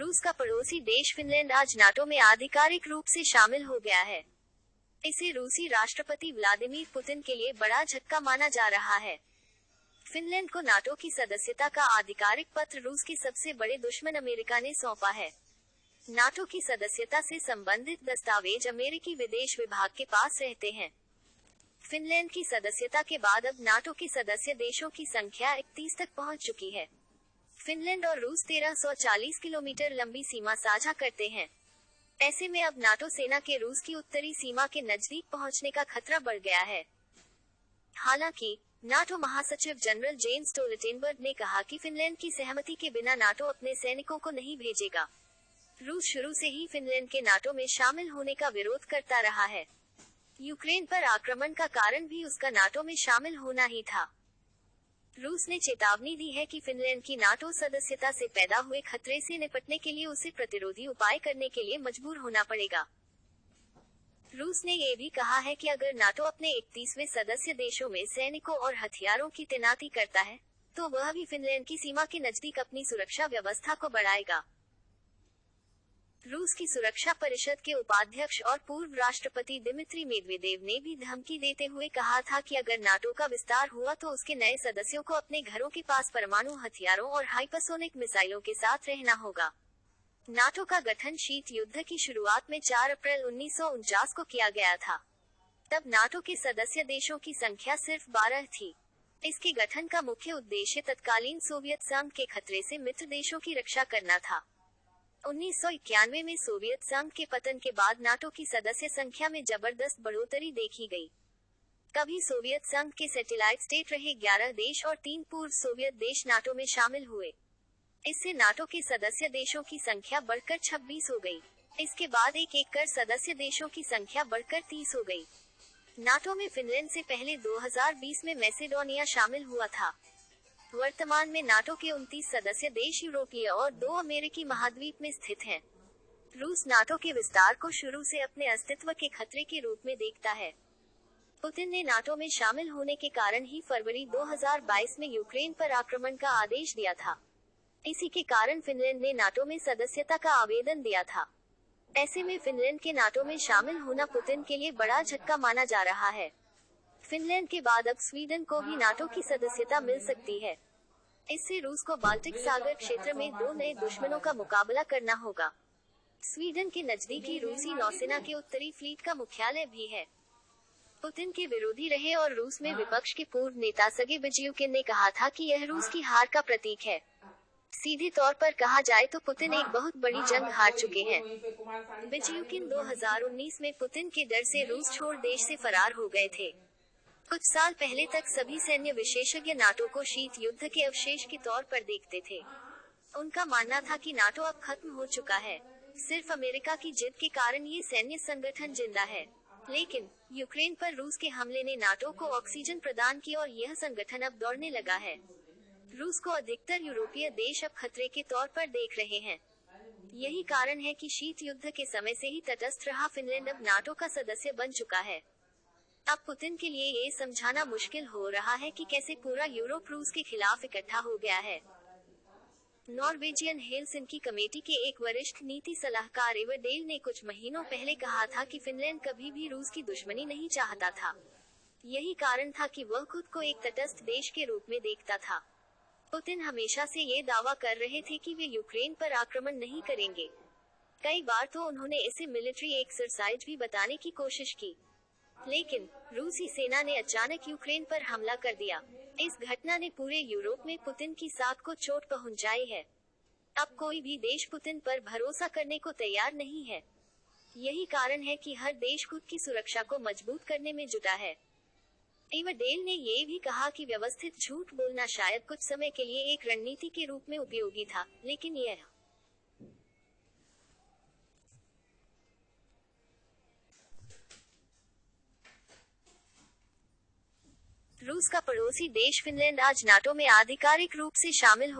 रूस का पड़ोसी देश फिनलैंड आज नाटो में आधिकारिक रूप से शामिल हो गया है। इसे रूसी राष्ट्रपति व्लादिमीर पुतिन के लिए बड़ा झटका माना जा रहा है। फिनलैंड को नाटो की सदस्यता का आधिकारिक पत्र रूस के सबसे बड़े दुश्मन अमेरिका ने सौंपा है। नाटो की सदस्यता से संबंधित दस्तावेज अमेरिकी विदेश विभाग के पास रहते हैं। फिनलैंड की सदस्यता के बाद अब नाटो के सदस्य देशों की संख्या 31 तक पहुंच चुकी है। फिनलैंड और रूस 1340 किलोमीटर लंबी सीमा साझा करते हैं। ऐसे में अब नाटो सेना के रूस की उत्तरी सीमा के नजदीक पहुंचने का खतरा बढ़ गया है। हालांकि नाटो महासचिव जनरल जेन्स स्टोल्टेनबर्ग ने कहा कि फिनलैंड की सहमति के बिना नाटो अपने सैनिकों को नहीं भेजेगा। रूस शुरू से ही फिनलैंड के नाटो में शामिल होने का विरोध करता रहा है। यूक्रेन पर आक्रमण का कारण भी उसका नाटो में शामिल होना ही था। रूस ने चेतावनी दी है कि फिनलैंड की नाटो सदस्यता से पैदा हुए खतरे से निपटने के लिए उसे प्रतिरोधी उपाय करने के लिए मजबूर होना पड़ेगा। रूस ने ये भी कहा है कि अगर नाटो अपने 31वें सदस्य देशों में सैनिकों और हथियारों की तैनाती करता है, तो वह भी फिनलैंड की सीमा के नजदीक अपनी सुरक्षा व्यवस्था को बढ़ाएगा। रूस की सुरक्षा परिषद के उपाध्यक्ष और पूर्व राष्ट्रपति दिमित्री मेदवेदेव ने भी धमकी देते हुए कहा था कि अगर नाटो का विस्तार हुआ तो उसके नए सदस्यों को अपने घरों के पास परमाणु हथियारों और हाइपरसोनिक मिसाइलों के साथ रहना होगा। नाटो का गठन शीत युद्ध की शुरुआत में 4 अप्रैल 1949 को किया गया था। तब नाटो के सदस्य देशों की संख्या सिर्फ 12 थी। इसके गठन का मुख्य उद्देश्य तत्कालीन सोवियत संघ के खतरे से मित्र देशों की रक्षा करना था। 1991 में सोवियत संघ के पतन के बाद नाटो की सदस्य संख्या में जबरदस्त बढ़ोतरी देखी गई। कभी सोवियत संघ के सैटेलाइट स्टेट रहे 11 देश और 3 पूर्व सोवियत देश नाटो में शामिल हुए। इससे नाटो के सदस्य देशों की संख्या बढ़कर 26 हो गई। इसके बाद एक एक कर सदस्य देशों की संख्या बढ़कर 30 हो गई। नाटो में फिनलैंड से पहले 2020 में मैसेडोनिया शामिल हुआ था। वर्तमान में नाटो के 29 सदस्य देश यूरोपीय और 2 अमेरिकी महाद्वीप में स्थित हैं। रूस नाटो के विस्तार को शुरू से अपने अस्तित्व के खतरे के रूप में देखता है। पुतिन ने नाटो में शामिल होने के कारण ही फरवरी 2022 में यूक्रेन पर आक्रमण का आदेश दिया था। इसी के कारण फिनलैंड ने नाटो में सदस्यता का आवेदन दिया था। ऐसे में फिनलैंड के नाटो में शामिल होना पुतिन के लिए बड़ा झटका माना जा रहा है। फिनलैंड के बाद अब स्वीडन को भी नाटो की सदस्यता मिल सकती है। इससे रूस को बाल्टिक सागर क्षेत्र में 2 नए दुश्मनों का मुकाबला करना होगा। स्वीडन के नजदीकी रूसी नौसेना के उत्तरी फ्लीट का मुख्यालय भी है। पुतिन के विरोधी रहे और रूस में विपक्ष के पूर्व नेता सर्गेई बेंजुकिन ने कहा था कि यह रूस की हार का प्रतीक है। सीधे तौर पर कहा जाए तो पुतिन एक बहुत बड़ी जंग हार चुके हैं। बेंजुकिन 2019 में पुतिन के डर से रूस छोड़ देश से फरार हो गए थे। कुछ साल पहले तक सभी सैन्य विशेषज्ञ नाटो को शीत युद्ध के अवशेष के तौर पर देखते थे। उनका मानना था कि नाटो अब खत्म हो चुका है। सिर्फ अमेरिका की जिद के कारण ये सैन्य संगठन जिंदा है। लेकिन यूक्रेन पर रूस के हमले ने नाटो को ऑक्सीजन प्रदान की और यह संगठन अब दौड़ने लगा है। रूस को अधिकतर यूरोपीय देश अब खतरे के तौर पर देख रहे हैं। यही कारण है कि शीत युद्ध के समय से ही तटस्थ रहा फिनलैंड अब नाटो का सदस्य बन चुका है। अब पुतिन के लिए ये समझाना मुश्किल हो रहा है कि कैसे पूरा यूरोप रूस के खिलाफ इकट्ठा हो गया है। नॉर्वेजियन हेलसिंकी कमेटी के एक वरिष्ठ नीति सलाहकार इवर डेल ने कुछ महीनों पहले कहा था कि फिनलैंड कभी भी रूस की दुश्मनी नहीं चाहता था। यही कारण था कि वह खुद को एक तटस्थ देश के रूप में देखता था। पुतिन हमेशा से ये दावा कर रहे थे कि वे यूक्रेन पर आक्रमण नहीं करेंगे। कई बार तो उन्होंने इसे मिलिट्री एक्सरसाइज भी बताने की कोशिश की, लेकिन रूसी सेना ने अचानक यूक्रेन पर हमला कर दिया। इस घटना ने पूरे यूरोप में पुतिन की साख को चोट पहुंचाई है। अब कोई भी देश पुतिन पर भरोसा करने को तैयार नहीं है। यही कारण है कि हर देश खुद की सुरक्षा को मजबूत करने में जुटा है। इवर डेल ने ये भी कहा कि व्यवस्थित झूठ बोलना शायद कुछ समय के लिए एक रणनीति के रूप में उपयोगी था, लेकिन यह रूस का पड़ोसी देश फिनलैंड आज नाटो में आधिकारिक रूप से शामिल